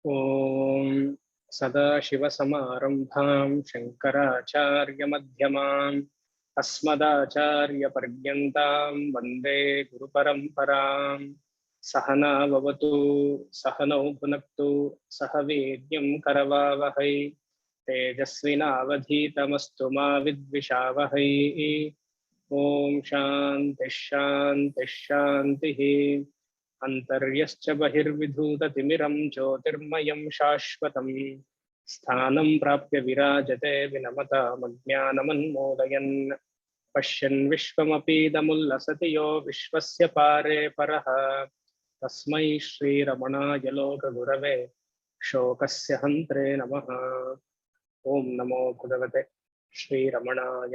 ओम सदाशिवसमारंभां शंकराचार्यमध्यमाम् अस्मदाचार्यपर्यन्तां वन्दे गुरुपरम्पराम्। सहना भवतु सहनौ भुनक्तु सह वीर्यं करवावहै तेजस्विनावधीतमस्तु मा विद्विषावहै। ओम शांति शांति शांतिः। अंतर्यश्च बहिर्विधूततिमिरं ज्योतिर्मयं शाश्वतं स्थानं प्राप्य विराजते विनमतामज्ञानमन्मोदयन् पश्यन् विश्वमपीदमुल्लसति यो विश्वस्य पारे परः तस्मै श्रीरमणाय लोकगुरवे शोकस्य हन्त्रे नमः। ओम नमो भगवते श्रीरमणाय।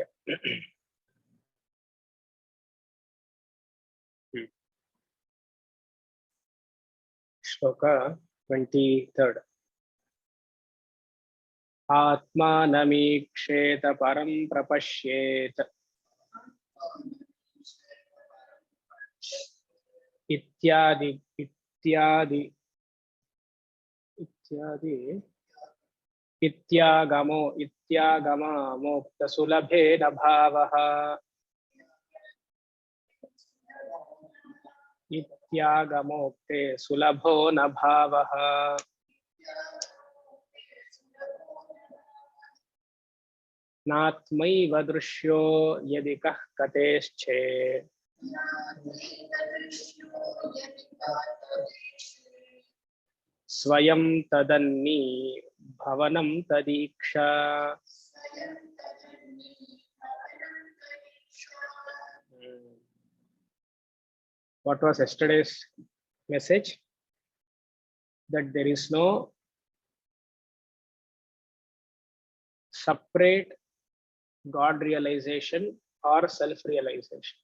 श्लोक 23। आत्मानमीक्षेत परं प्रपश्येत इत्यादि इत्यादि इत्यादि इत्यागमो इत्यागमामोक्तसुलभेन भावः इत्यागमोक्ते सुलभो न भावः। नात्मैव दृश्यो यदि कः कतेश्चे स्वयं तदन्नी भवनं तदीक्षा। What was yesterday's message? That there is no separate God realization or self-realization.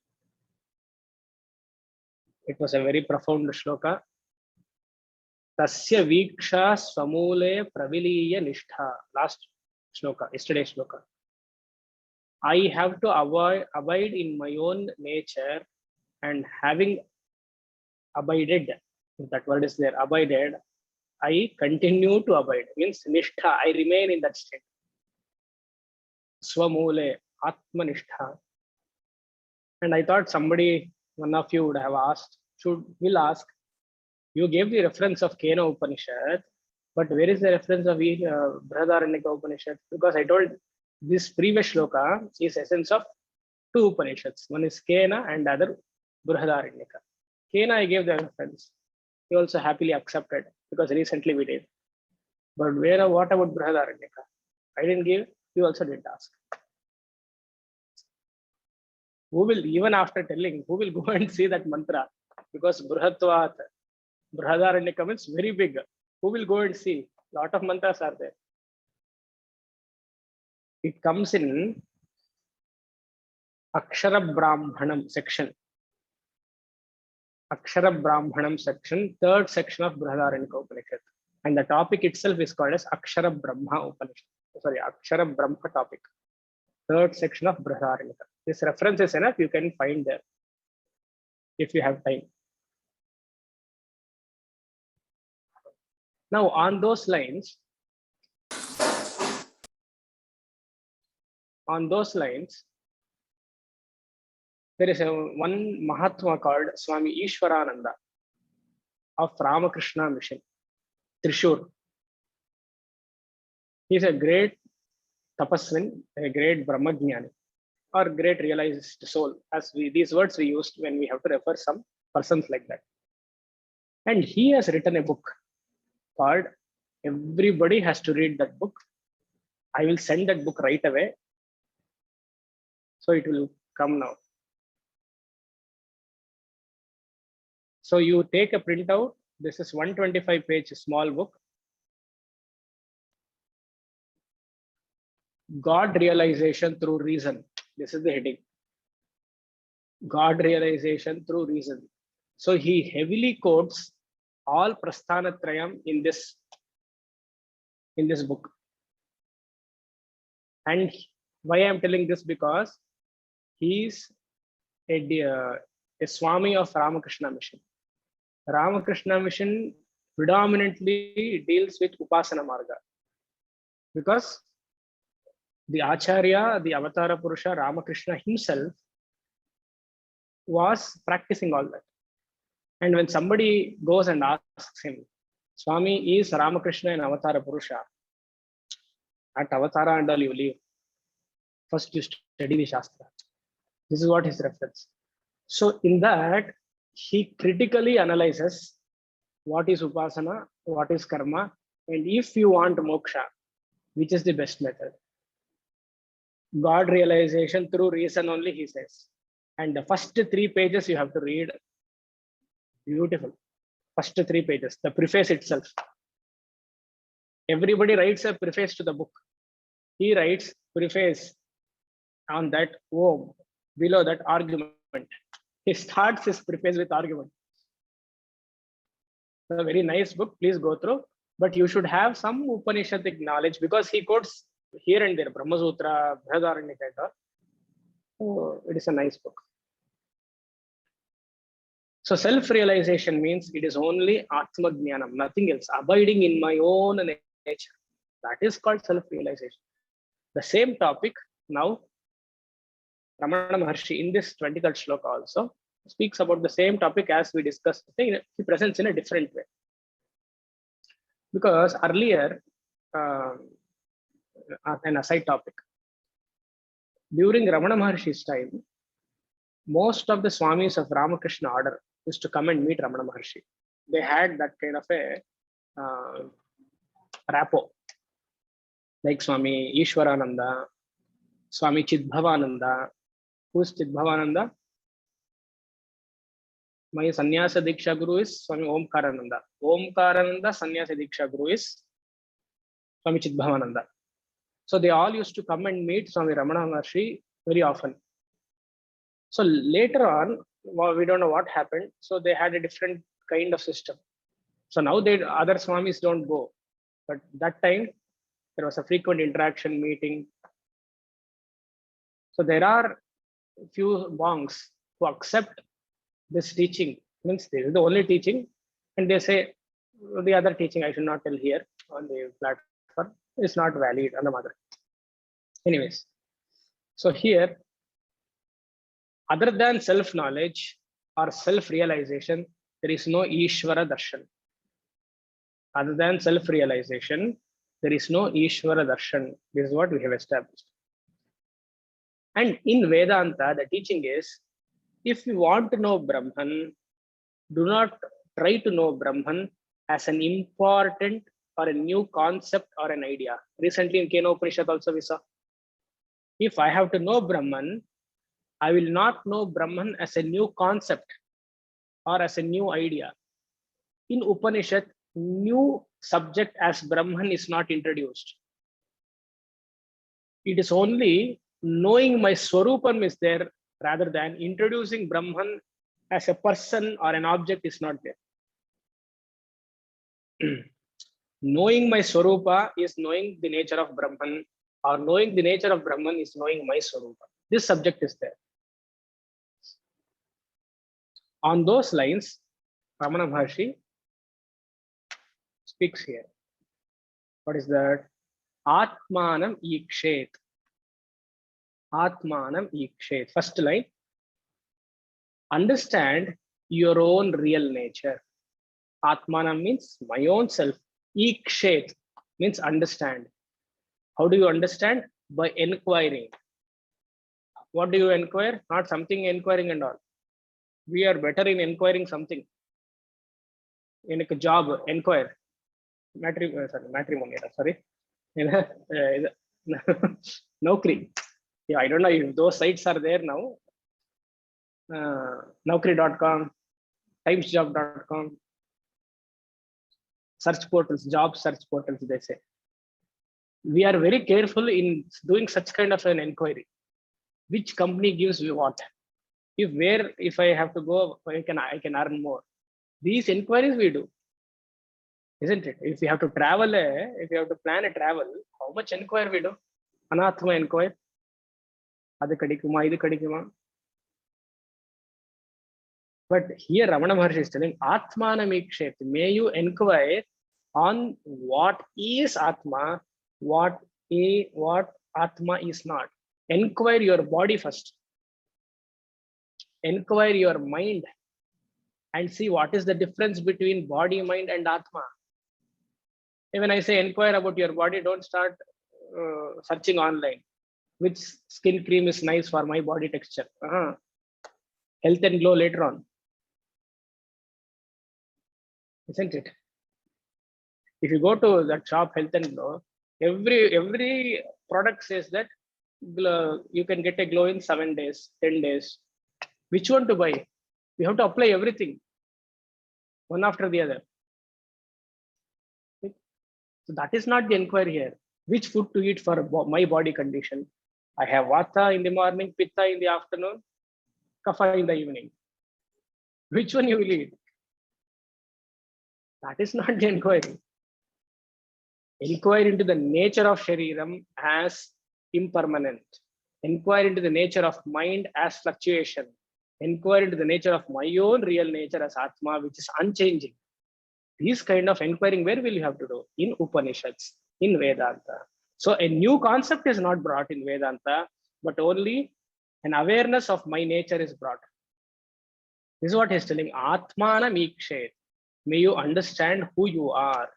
It was a very profound shloka. Tasya viksha swamule praviliya nishtha. Last shloka, yesterday's shloka. I have to abide in my own nature, and having abided, if that word is there, abided, I continue to abide. Means nishtha, I remain in that state. Swamule, atmanishtha. And I thought somebody, one of you would have asked, will ask, you gave the reference of Kena Upanishad, but where is the reference of Brihadaranyaka Upanishad? Because I told this previous shloka is essence of two Upanishads. One is Kena and the other Brihadaranyaka. Kena I gave the reference. He also happily accepted because recently we did. But what about Brihadaranyaka? I didn't give, he also didn't ask. Who will, even after telling, who will go and see that mantra? Because Bruhatvat, Brihadaranyaka means very big. Who will go and see? Lot of mantras are there. It comes in Akshara Brahmanam section. Akshara Brahmanam section, third section of Brihadaranyaka Upanishad. And the topic itself is called as Akshara Brahma Upanishad. Sorry, Akshara Brahma topic. Third section of Brihadaranyaka. This reference is enough, you can find there if you have time. Now on those lines, there is one Mahatma called Swami Ishwarananda of Ramakrishna Mission, Trishur. He is a great tapaswin, a great Brahmajnani, or great realized soul, as these words we used when we have to refer some persons like that. And he has written a book called Everybody Has to Read That Book. I will send that book right away. So it will come now. So you take a printout. This is 125-page small book. God realization through reason. This is the heading. God realization through reason. So he heavily quotes all Prasthanatrayam in this book. And why I am telling this, because he is a Swami of Ramakrishna Mission. Ramakrishna Mission predominantly deals with Upasana Marga. Because the Acharya, the Avatara Purusha, Ramakrishna himself was practicing all that. And when somebody goes and asks him, Swami, is Ramakrishna an Avatara Purusha? At Avatara and all you leave. First you study the Shastra. This is what his reference. So in that, he critically analyzes what is Upasana, what is Karma, and if you want moksha, which is the best method? God realization through reason only, he says. And the first 3 pages you have to read. Beautiful. First 3 pages, the preface itself. Everybody writes a preface to the book. He writes preface on that Om, below that argument. He starts his preface with argument. A very nice book, please go through. But you should have some Upanishadic knowledge because he quotes here and there, Brahma Sutra, Brihadaranyaka. So it is a nice book. So self-realization means it is only Atma Jnanam, nothing else, abiding in my own nature. That is called self-realization. The same topic now, Ramana Maharshi in this 23rd shloka also speaks about the same topic as we discussed. He presents in a different way. Because earlier, an aside topic, during Ramana Maharshi's time, most of the Swamis of Ramakrishna order used to come and meet Ramana Maharshi. They had that kind of a rapport. Like Swami Ishwarananda, Swami Chidbhavananda. Who's Chidbhavananda? My Sannyasa Diksha Guru is Swami Omkarananda. Omkarananda Sannyasa Diksha Guru is Swami Chidbhavananda. So they all used to come and meet Swami Ramana Maharshi very often. So later on, well, we don't know what happened. So they had a different kind of system. So now other Swamis don't go. But that time, there was a frequent interaction meeting. So there are few monks who accept this teaching. Means this is the only teaching. And they say, the other teaching I should not tell here on the platform is not valid on the mother. Anyways, so here, other than self-knowledge or self-realization, there is no Ishvara Darshan. Other than self-realization, there is no Ishvara Darshan. This is what we have established. And in Vedanta, the teaching is, if you want to know Brahman, do not try to know Brahman as an important or a new concept or an idea. Recently in Kena Upanishad also we saw, if I have to know Brahman, I will not know Brahman as a new concept or as a new idea. In Upanishad, new subject as Brahman is not introduced. It is only knowing my Swarupam is there rather than introducing Brahman as a person or an object is not there. Knowing my Swarupa is knowing the nature of Brahman, or knowing the nature of Brahman is knowing my Swarupa. This subject is there. On those lines, Ramana Maharshi speaks here. What is that? Atmanam ikshet. Atmanam ikshet. First line. Understand your own real nature. Atmanam means my own self. Ikshet means understand. How do you understand? By inquiring. What do you inquire? Not something inquiring and all. We are better in inquiring something. In a job, inquire. Matrimony, sorry. Naukri. Yeah, I don't know if those sites are there now. Naukri.com, timesjob.com, search portals, job search portals, they say. We are very careful in doing such kind of an inquiry. Which company gives me what? If I have to go, I can earn more. These inquiries we do, isn't it? If you have to travel, if you have to plan a travel, how much inquiry we do? Anathma inquiry. Adu kadikuma, idu kadikuma. But here Ramana Maharshi is telling Atmanamikshet. May you inquire on what is Atma, what Atma is not. Inquire your body first. Inquire your mind and see what is the difference between body, mind, and Atma. When I say inquire about your body, don't start searching online. Which skin cream is nice for my body texture? Health and Glow later on. Isn't it? If you go to that shop, Health and Glow, every product says that you can get a glow in 7 days, 10 days. Which one to buy? You have to apply everything, one after the other. So that is not the inquiry here. Which food to eat for my body condition? I have Vata in the morning, Pitta in the afternoon, Kapha in the evening. Which one you will eat? That is not the inquiry. Inquire into the nature of Shariram as impermanent. Inquire into the nature of mind as fluctuation. Inquire into the nature of my own real nature as Atma, which is unchanging. These kind of inquiring, where will you have to do? In Upanishads, in Vedanta. So a new concept is not brought in Vedanta, but only an awareness of my nature is brought. This is what he's telling. Atmana Mikshet. May you understand who you are.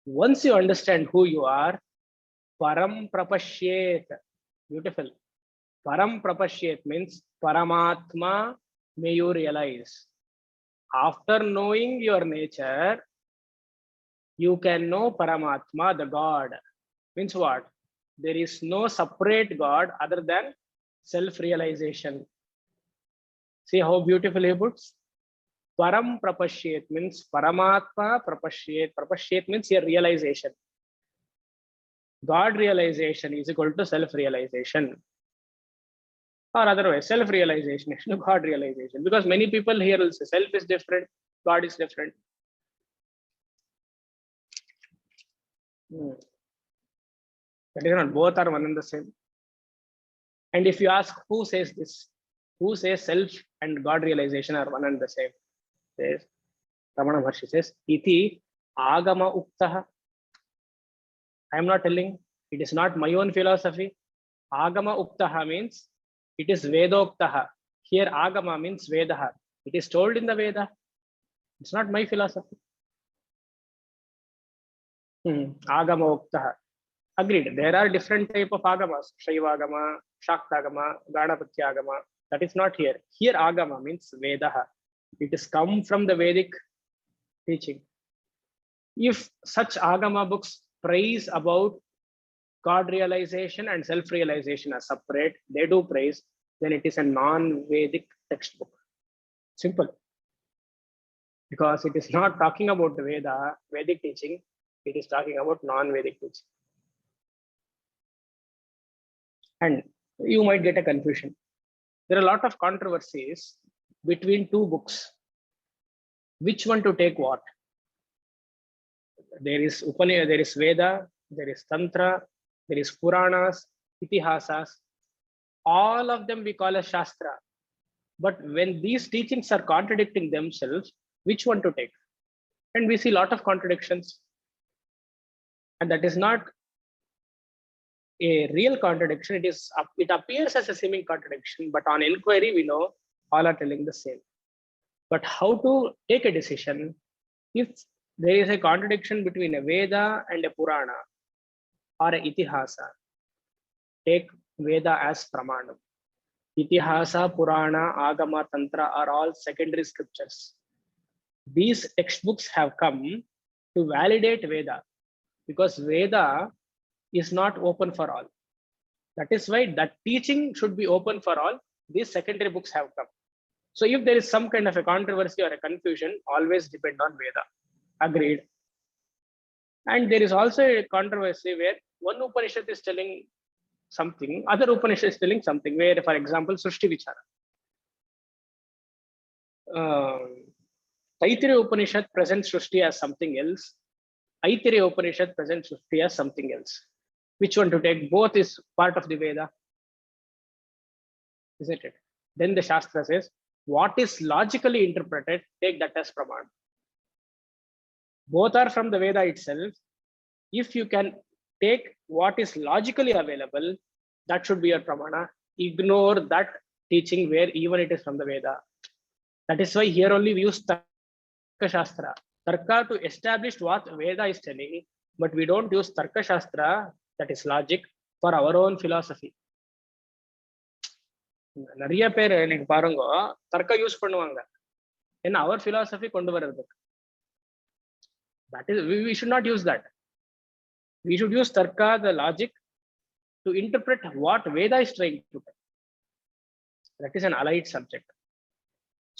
Once you understand who you are, Param Prapashyet. Beautiful. Param Prapashyet means Paramatma may you realize. After knowing your nature, you can know Paramatma, the God. Means what? There is no separate God other than self-realization. See how beautiful he puts? Param Prapashyet means Paramatma Prapashyet. Prapashyet means your realization. God realization is equal to self-realization. Or otherwise, self-realization is to God realization. Because many people here will say self is different, God is different. That is not, both are one and the same. And if you ask who says this, who says self and God realization are one and the same? Says Ramana Maharshi says, Iti Agama Uktaha. I am not telling, it is not my own philosophy. Agama Uktaha means it is Vedoktaha. Here Agama means Vedaha. It is told in the Veda. It's not my philosophy. Agama Uktaha. Agreed. There are different type of Agamas. Shaiva Agama, Shaktagama, Ganapatya Agama. That is not here. Here Agama means Vedaha. It is come from the Vedic teaching. If such Agama books praise about God realization and self-realization are separate, they do praise, then it is a non-Vedic textbook. Simple. Because it is not talking about the Veda, Vedic teaching, it is talking about non-Vedic teaching. And you might get a confusion. There are a lot of controversies between two books. Which one to take what? There is there is Veda, there is Tantra, there is Puranas, Itihasas. All of them we call as Shastra. But when these teachings are contradicting themselves, which one to take? And we see a lot of contradictions. And that is not a real contradiction. It appears as a seeming contradiction, but on inquiry, we know all are telling the same. But how to take a decision if there is a contradiction between a Veda and a Purana or a Itihasa? Take Veda as Pramanam. Itihasa, Purana, Agama, Tantra are all secondary scriptures. These textbooks have come to validate Veda, because Veda is not open for all. That is why that teaching should be open for all. These secondary books have come. So if there is some kind of a controversy or a confusion, always depend on Veda. Agreed. And there is also a controversy where one Upanishad is telling something, other Upanishad is telling something, where, for example, Srishti Vichara. Taittiriya Upanishad presents Srishti as something else. Aitareya Upanishad presents Srishti as something else. Which one to take? Both is part of the Veda, isn't it? Then the Shastra says, what is logically interpreted, take that as Pramana. Both are from the Veda itself. If you can take what is logically available, that should be your Pramana. Ignore that teaching where even it is from the Veda. That is why here only we use Tarka Shastra. Tarka to establish what Veda is telling, but we don't use Tarka Shastra, that is logic, for our own philosophy. நிறைய பேர் எனக்கு பாருங்க தர்க்க use பண்ணுவாங்க என்ன அவர் philosophy கொண்டு வர்றதுக்கு. That is, we should not use that. We should use Tarka, the logic, to interpret what Veda is trying to do. That is an allied subject.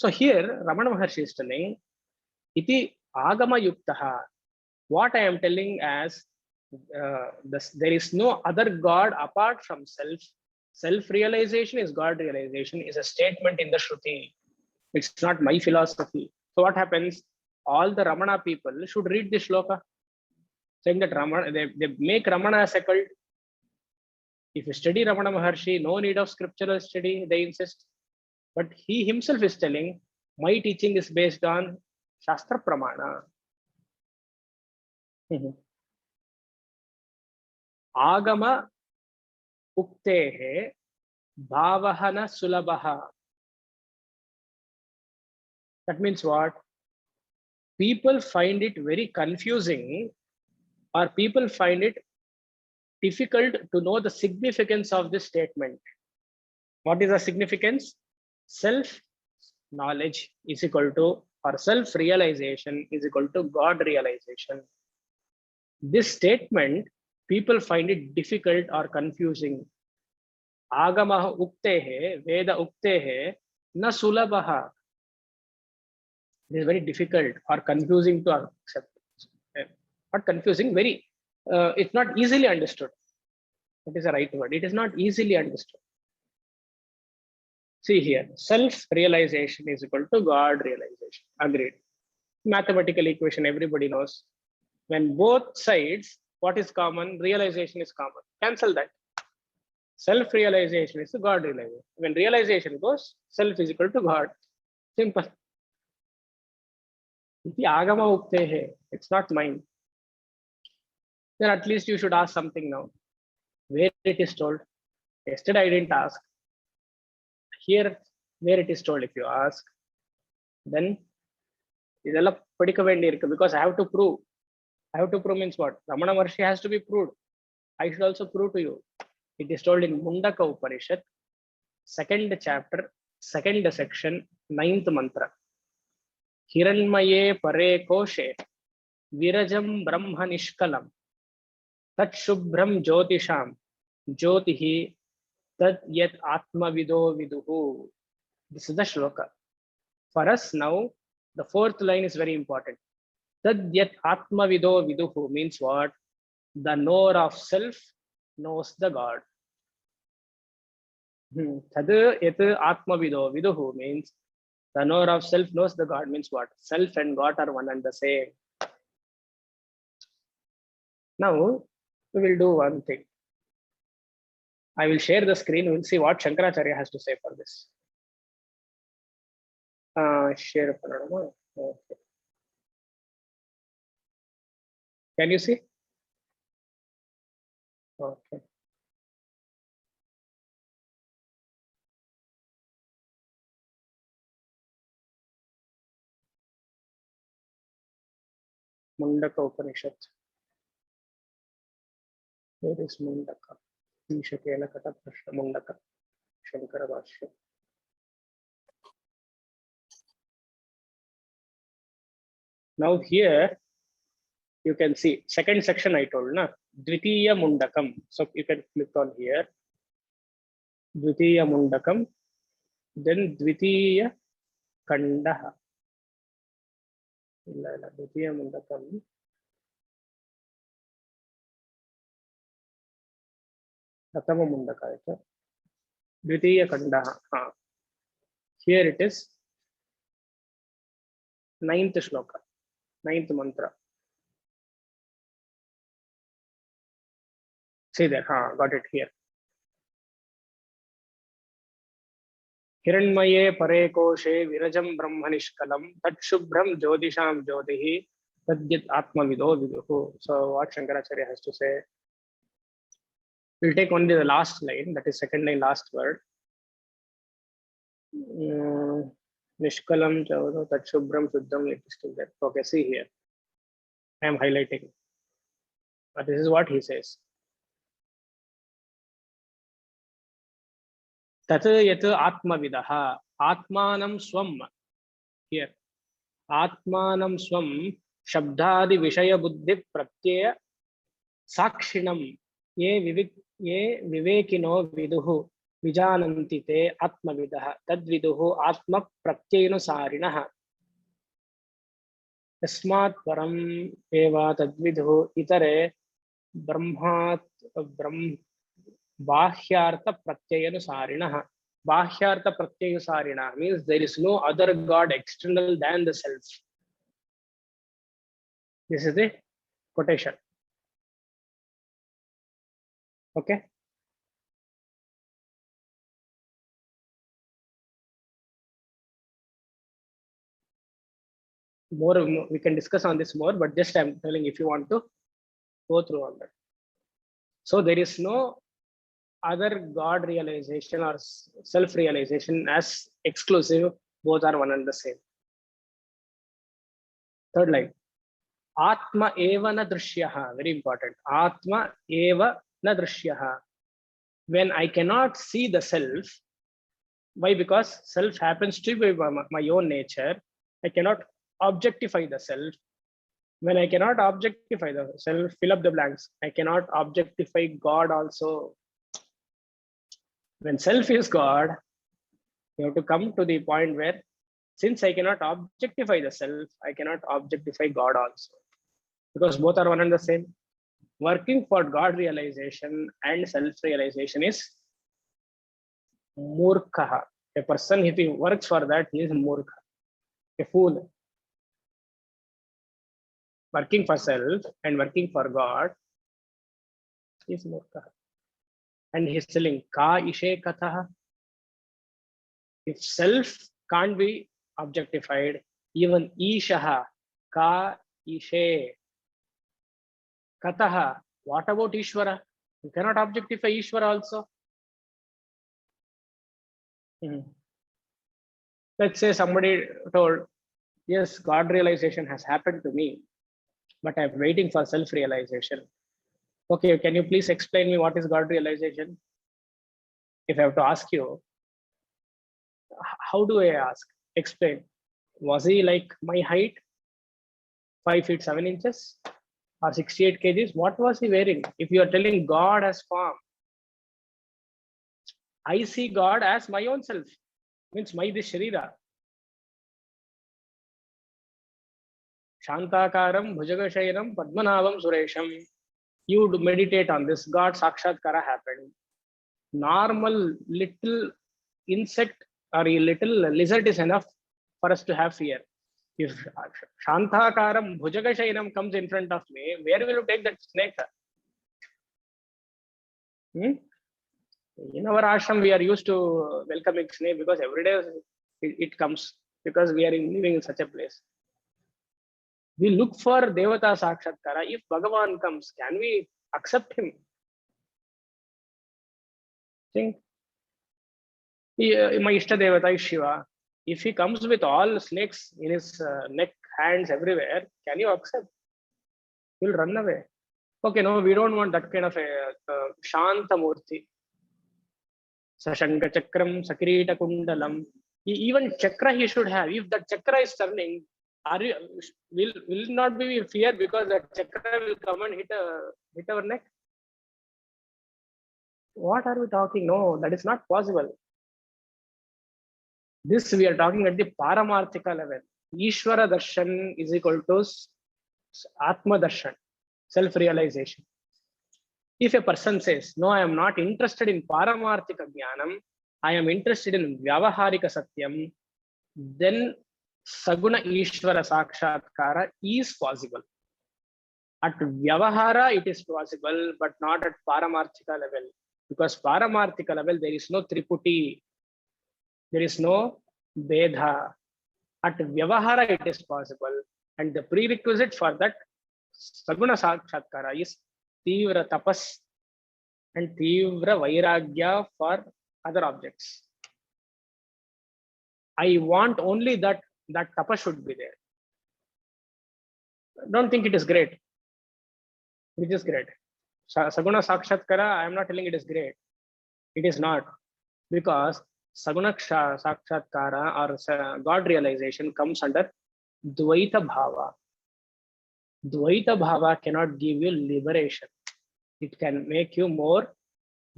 So here Ramana Maharshi is telling, iti agama yuktaha. What I am telling as there is no other God apart from self. Self-realization is God realization, is a statement in the Shruti. It's not my philosophy. So what happens? All the Ramana people should read this shloka, saying that Ramana, they make Ramana as a cult. If you study Ramana Maharshi, no need of scriptural study, they insist. But he himself is telling, my teaching is based on Shastra Pramana. Agama uktehe bhavahana sulabaha. That means what? People find it very confusing, or people find it difficult to know the significance of this statement. What is the significance? Self-knowledge is equal to, or self-realization is equal to God realization. This statement, people find it difficult or confusing. Agamaha uktehe, Veda uktehe, na sulabaha. It is very difficult or confusing to accept. Not confusing, very, it's not easily understood. That is the right word. It is not easily understood. See here, self-realization is equal to God realization. Agreed. Mathematical equation, everybody knows. When both sides, what is common? Realization is common. Cancel that. Self-realization is God realization. When realization goes, self is equal to God. Simple. Agama uktehe, it's not mine. Then at least you should ask something now. Where it is told. Yesterday I didn't ask. Here, where it is told, if you ask, then idella padika vendi irukku, because I have to prove. I have to prove means what? Ramana Maharshi has to be proved. I should also prove to you. It is told in Mundaka Upanishad, 2nd chapter, 2nd section, 9th mantra. Hiranmaye pare koshe virajam brahma nishkalam tat shubhram jyotisham jyotihi tad yat atma vido viduhu. This is the shloka. For us now, the 4th line is very important. Tad yat atma vido viduhu means what? The knower of self knows the God. Tad yat atma vido viduhu means the knower of self knows the God, means what? Self and God are one and the same. Now, we will do one thing. I will share the screen. We'll see what Shankaracharya has to say for this. Share. Okay. Can you see? Okay. Mundaka Upanishad. Where is Mundaka? Ishakela Kata Prashna Mundaka. Shankara Bhashya. Now here you can see 2nd section I told, na? Dvitiya Mundakam. So you can click on here. Dvitiya Mundakam. Then Dvitiya Kandaha. Dvitiya Mundakam. Pratama Mundaka. Dvitiya Kandaha. Here it is 9th shloka, 9th mantra. See there, got it here. हिरण्मये परे कोशे विरजं ब्रह्म निष्कलं तत्शुभ्रं ज्योतिषां ज्योतिः तद्यत् आत्मविदो विदुः. So what Shankaracharya has to say, we'll take only the last line, that is second line, last word. Nishkalam tachshubram shuddham, it is still there. Okay, see here, I am highlighting, but this is what he says. Tat yat atmavidah atmanam swam. Here atmanam swam shabdadi vishaya buddhi pratyaya साक्षिणम ये विवेकिनो विदुः विजानन्ति ते आत्मविदः तद्विदुः आत्म प्रत्ययनुसारिणः तस्मात् परम एव तद्विदुः इतरे ब्रह्म बाह्यार्थ प्रत्ययनुसारिणः. बाह्यार्थ प्रत्ययनुसारिणः means there is no other god external than the self. This is the quotation. Okay. More we can discuss on this more, but just I'm telling if you want to go through all that. So there is no other God realization or self-realization as exclusive. Both are one and the same. Third line. Atma eva na drishyaha. Very important. Atma eva na drishyaha. When I cannot see the self, why? Because self happens to be my own nature. I cannot objectify the self. When I cannot objectify the self, fill up the blanks. I cannot objectify God also. When self is God, you have to come to the point where, since I cannot objectify the self, I cannot objectify God also. Because both are one and the same. Working for God realization and self-realization is murkha. A person, if he works for that, he is murkha, a fool. Working for self and working for God is murkha. And he's telling, ka ishe katha. If self can't be objectified, even ishaha, ka ishe kataha. What about Ishvara? You cannot objectify Ishvara also. Let's say somebody told, yes, God realization has happened to me, but I'm waiting for self-realization. Okay, can you please explain me what is God realization? If I have to ask you, how do I ask? Explain. Was he like my height? 5 feet 7 inches? Or 68 kgs? What was he wearing? If you are telling God has form, I see God as my own self. Means my this Sharira. Shantakaram, Bhujagashairam, Padmanabam, Suresham. You would meditate on this. God Sakshatkara happened. Normal little insect or a little lizard is enough for us to have fear. If Shantakaram, Bhujagashairam comes in front of me, where will you take that snake? In our ashram, we are used to welcoming snake because every day it comes, because we are living in such a place. We look for Devata Sakshatkara. If Bhagavan comes, can we accept him? Think. My Ishta Devata is Shiva. If he comes with all snakes in his neck, hands, everywhere, can you accept? He'll run away. Okay, no, we don't want that kind of a Shanta Murti. Sashanka Chakram, Sakirita Kundalam. Even chakra he should have. If that chakra is turning, will not be fear because that chakra will come and hit our neck? What are we talking? No, that is not possible. This we are talking at the Paramarthika level. Ishvara Darshan is equal to Atma Darshan, self-realization. If a person says, no, I am not interested in Paramarthika Jnanam, I am interested in Vyavaharika Satyam, then Saguna Ishvara Sakshatkara is possible. At Vyavahara, it is possible, but not at Paramarthika level. Because Paramarthika level, there is no Triputi. There is no Bedha. At Vyavahara it is possible. And the prerequisite for that Saguna Sakshatkara is Tivra Tapas and Tivra Vairagya for other objects. I want only that tapas should be there. Don't think it is great. It is great. Saguna Sakshatkara, I am not telling it is great. It is not. Because Saguna Sakshatkara or God realization comes under Dvaita Bhava. Dvaita Bhava cannot give you liberation. It can make you more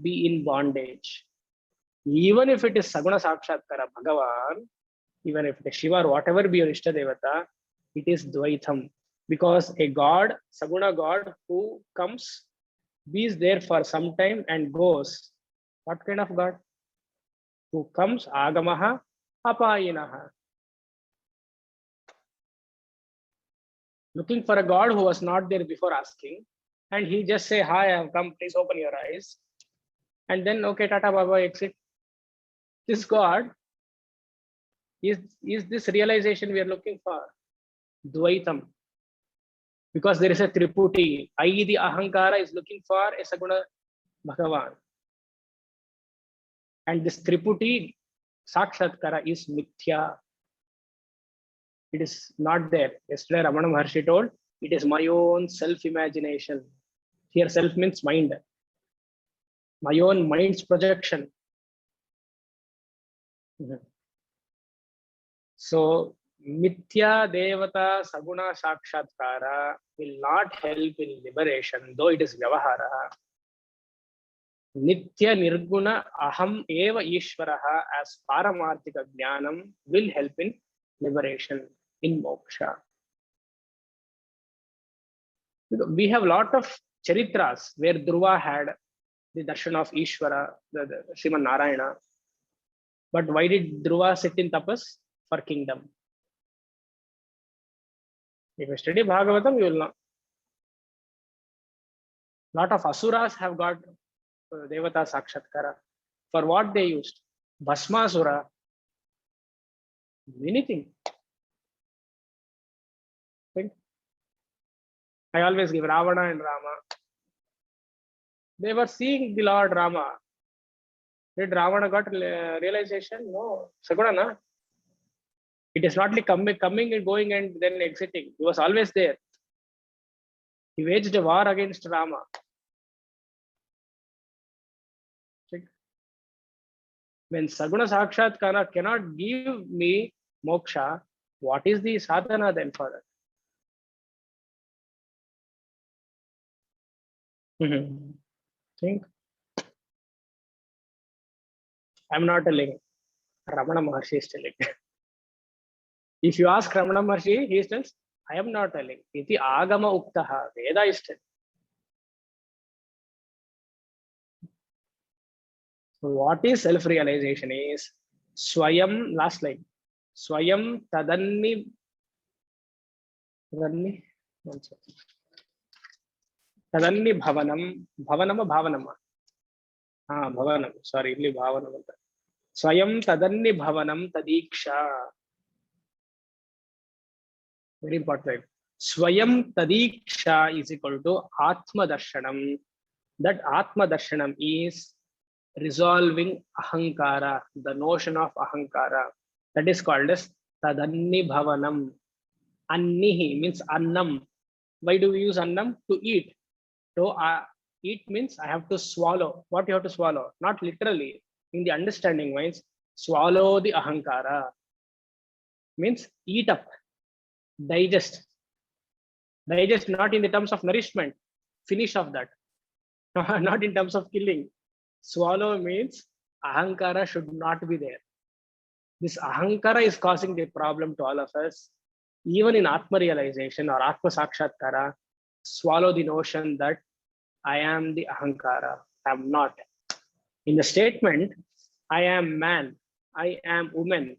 be in bondage. Even if it is Saguna Sakshatkara Bhagavan, even if it is Shiva or whatever be your Ishta Devata, it is Dvaitam. Because a God, Saguna God who comes, is there for some time and goes. What kind of God? Who comes, Agamaha, Apayinaha. Looking for a God who was not there before asking, and he just say, hi, I have come, please open your eyes. And then, okay, Tata Baba, exit. This God is this realization we are looking for. Dvaitam. Because there is a Triputi. I, the Ahankara, is looking for a Saguna Bhagavan. And this Triputi, Sakshatkara, is Mithya. It is not there. Yesterday, Ramana Maharshi told, it is my own self-imagination. Here, self means mind. My own mind's projection. So, Mithya Devata Saguna Sakshatkara will not help in liberation, though it is Vyavahara. Nitya Nirguna Aham Eva Ishvaraha as Paramarthika Jnanam will help in liberation, in moksha. We have a lot of charitras where Dhruva had the darshan of Ishvara, the Sriman Narayana. But why did Dhruva sit in tapas? For kingdom. If you study Bhagavatam, you will know. Lot of asuras have got Devata Sakshatkara. For what they used? Bhasmasura. Anything. Think. I always give Ravana and Rama. They were seeing the Lord Rama. Did Ravana got realization? No. Saguna, na? It is not like coming and going and then exiting. He was always there. He waged a war against Rama. When Saguna Sakshatkara cannot give me moksha, what is the sadhana then for that? Think. I'm not telling. Ramana Maharshi is telling. If you ask Ramana Maharshi, he tells, I am not telling. Iti Agama Uktaha. Veda is telling. So what is self-realization is Swayam, last line. Swayam Tadanni. Tadanni Bhavanam. Bhavanama Bhavanama. Bhavanam. Sorry, only Bhavanam. Swayam Tadanni Bhavanam Tadiksha. Very important. Swayam Tadiksha is equal to Atma Darshanam. That Atma Darshanam is resolving Ahankara, the notion of Ahankara. That is called as Tadanni Bhavanam. Annihi means Annam. Why do we use Annam? To eat. So eat means I have to swallow. What you have to swallow? Not literally. In the understanding means swallow the Ahankara. Means eat up. Digest not in the terms of nourishment, finish of that, not in terms of killing. Swallow means Ahankara should not be there. This Ahankara is causing the problem to all of us. Even in Atma realization or Atma Sakshatkara, swallow the notion that I am the Ahankara. I am not. In the statement, I am man, I am woman.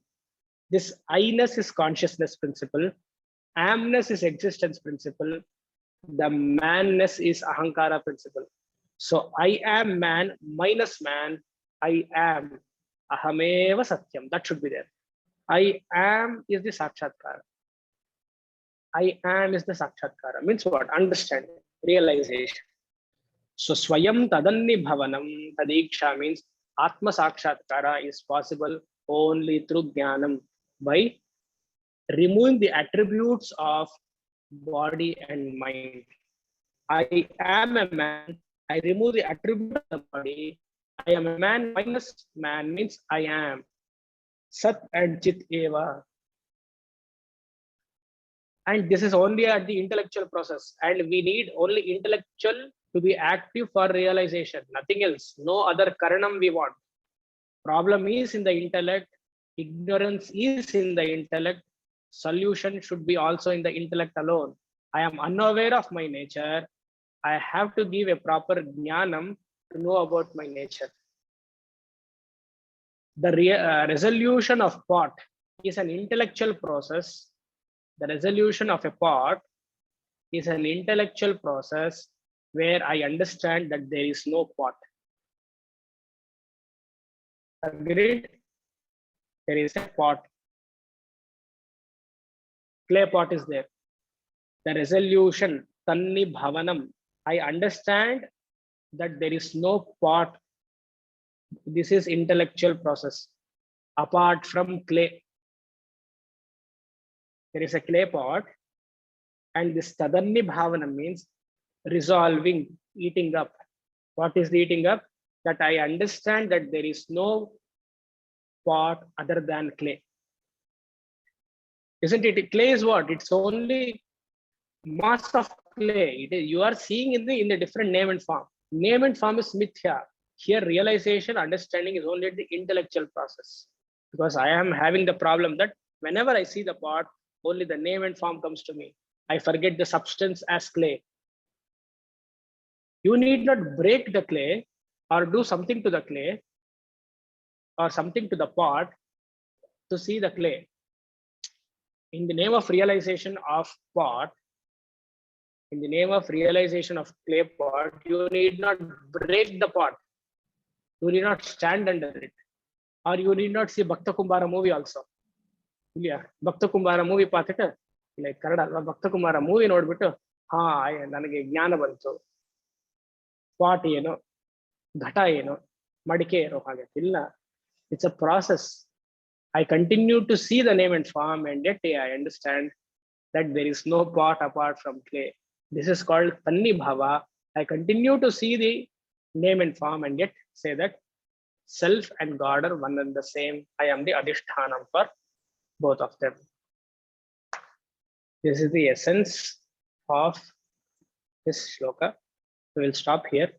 This I-ness is consciousness principle. Amness is existence principle. The manness is Ahankara principle. So I am man minus man, I am. Ahameva satyam. That should be there. I am is the sakshatkara. I am is the sakshatkara. Means what? Understanding, realization. So swayam tadanni bhavanam tadiksha means atma sakshatkara is possible only through jnanam by removing the attributes of body and mind. I am a man. I remove the attribute of the body. I am a man minus man means I am. Sat and Chit eva. And this is only at the intellectual process. And we need only intellectual to be active for realization. Nothing else. No other karanam we want. Problem is in the intellect. Ignorance is in the intellect. Solution should be also in the intellect alone. I am unaware of my nature. I have to give a proper jnanam to know about my nature. The resolution of pot is an intellectual process. The resolution of a pot is an intellectual process where I understand that there is no pot. Agreed? There is a pot. Clay pot is there. The resolution, tanni bhavanam. I understand that there is no pot. This is intellectual process. Apart from clay, there is a clay pot, and this tadanni bhavana means resolving, eating up. What is the eating up? That I understand that there is no pot other than clay. Isn't it? Clay is what? It's only mass of clay. You are seeing in the different name and form. Name and form is mithya. Here realization, understanding is only the intellectual process. Because I am having the problem that whenever I see the pot, only the name and form comes to me. I forget the substance as clay. You need not break the clay or do something to the clay or something to the pot to see the clay. In the name of realization of pot, in the name of realization of clay pot, you need not break the pot. You need not stand under it. Or you need not see Bhakta Kumbhara movie also. Yeah, Bhakta Kumbhara movie pathita, like Kannada Bhakta Kumbhara movie ನೋಡ್ಬಿಟ್ಟು ಹಾ ನನಗೆ ಜ್ಞಾನ ಬಂತು. Pot ಏನು, ಘಟ ಏನು, ಮಡಿಕೆ ಏನೋ ಹಾಗೆ ಇಲ್ಲ. It's a process. I continue to see the name and form, and yet I understand that there is no pot apart from clay. This is called Tanni Bhava. I continue to see the name and form, and yet say that self and God are one and the same. I am the Adhishthanam for both of them. This is the essence of this shloka. We will stop here.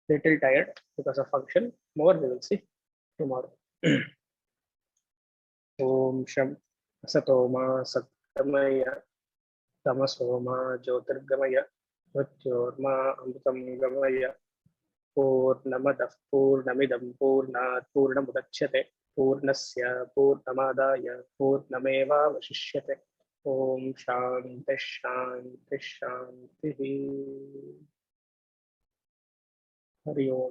Little tired because of function. More we will see tomorrow. Om Sham Asatoma Satgamaya Tamasoma Jyotirgamaya Mrityorma Amritam Gamaya Purnamadah Purnamidam Purnat Purnamudachyate Purnasya Purnamadaya Purnameva Vashishyate. Om Shanti Shanti Shanti. Hari Om.